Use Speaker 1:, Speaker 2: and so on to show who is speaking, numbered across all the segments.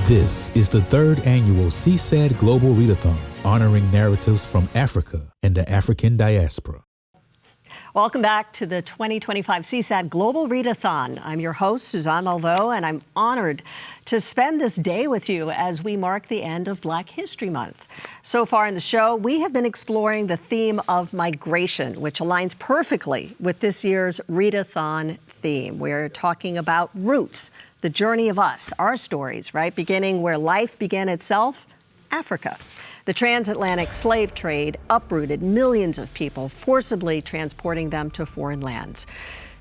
Speaker 1: This is the third annual CSAD Global Readathon, honoring narratives from Africa and the African diaspora.
Speaker 2: Welcome back to the 2025 CSAD Global Readathon. I'm your host, Suzanne Malveaux, and I'm honored to spend this day with you as we mark the end of Black History Month. So far in the show, we have been exploring the theme of migration, which aligns perfectly with this year's Readathon theme. We're talking about roots, the journey of us, our stories, right? Beginning where life began itself, Africa. The transatlantic slave trade uprooted millions of people, forcibly transporting them to foreign lands.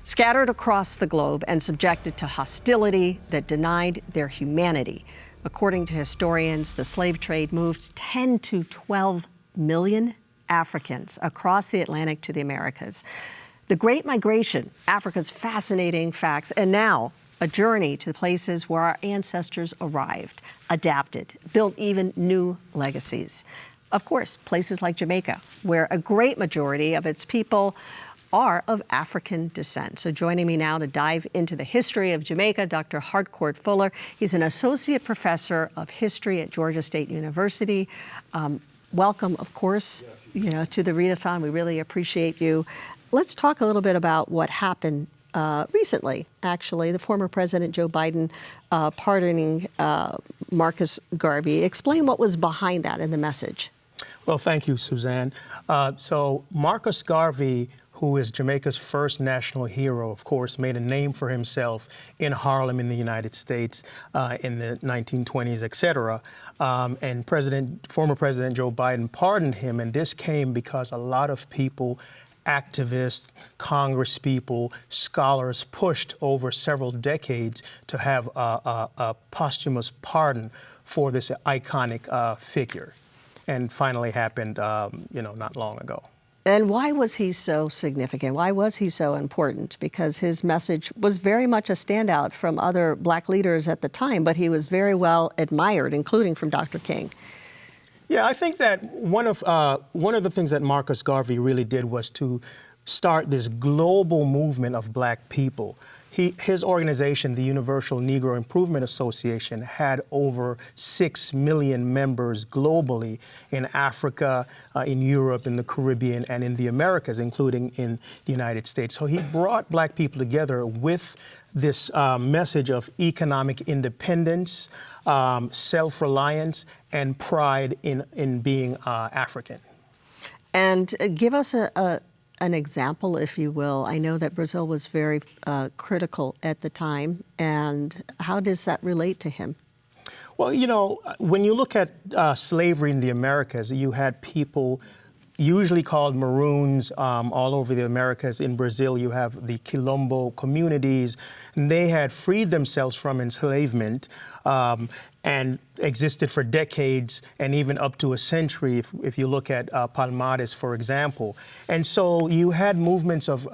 Speaker 2: Scattered across the globe and subjected to hostility that denied their humanity. According to historians, the slave trade moved 10 to 12 million Africans across the Atlantic to the Americas. The Great Migration, Africa's fascinating facts, and now a journey to the places where our ancestors arrived, adapted, built even new legacies. Of course, places like Jamaica, where a great majority of its people are of African descent. So joining me now to dive into the history of Jamaica, Dr. Harcourt Fuller. He's an associate professor of history at Georgia State University. Welcome, of course, to the Readathon. We really appreciate you. Let's talk a little bit about what happened recently, actually. The former President Joe Biden pardoning Marcus Garvey. Explain what was behind that in the message.
Speaker 3: Well, thank you, Suzanne. So Marcus Garvey, who is Jamaica's first national hero, of course, made a name for himself in Harlem in the United States in the 1920s, et cetera. And former President Joe Biden pardoned him, and this came because a lot of people, activists, Congress people, scholars pushed over several decades to have a posthumous pardon for this iconic figure, and finally happened, not long ago.
Speaker 2: And why was he so significant? Why was he so important? Because his message was very much a standout from other Black leaders at the time, but he was very well admired, including from Dr. King.
Speaker 3: Yeah, I think that one of the things that Marcus Garvey really did was to start this global movement of Black people. His organization, the Universal Negro Improvement Association, had over 6 million members globally in Africa, in Europe, in the Caribbean, and in the Americas, including in the United States. So he brought Black people together with this message of economic independence, self-reliance, and pride in being African.
Speaker 2: And give us an example, if you will. I know that Brazil was very critical at the time, and how does that relate to him?
Speaker 3: Well, when you look at slavery in the Americas, you had people usually called Maroons all over the Americas. In Brazil, you have the Quilombo communities, and they had freed themselves from enslavement and existed for decades and even up to a century, if you look at Palmares, for example. And so you had movements of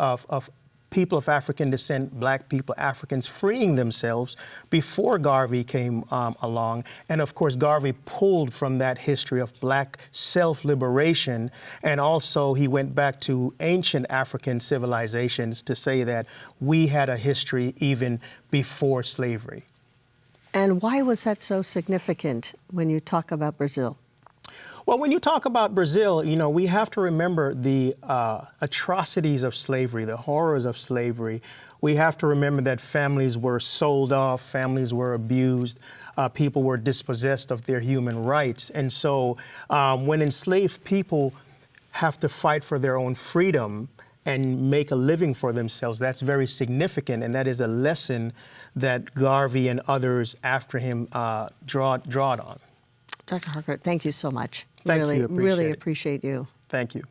Speaker 3: people of African descent, Black people, Africans, freeing themselves before Garvey came along. And of course, Garvey pulled from that history of Black self-liberation, and also he went back to ancient African civilizations to say that we had a history even before slavery.
Speaker 2: And why was that so significant when you talk about Brazil?
Speaker 3: Well, when you talk about Brazil, we have to remember the atrocities of slavery, the horrors of slavery. We have to remember that families were sold off, families were abused, people were dispossessed of their human rights. And so when enslaved people have to fight for their own freedom and make a living for themselves, that's very significant, and that is a lesson that Garvey and others after him drawed on.
Speaker 2: Dr. Harcourt, thank you so much.
Speaker 3: Thank you.
Speaker 2: Really appreciate you.
Speaker 3: Thank you.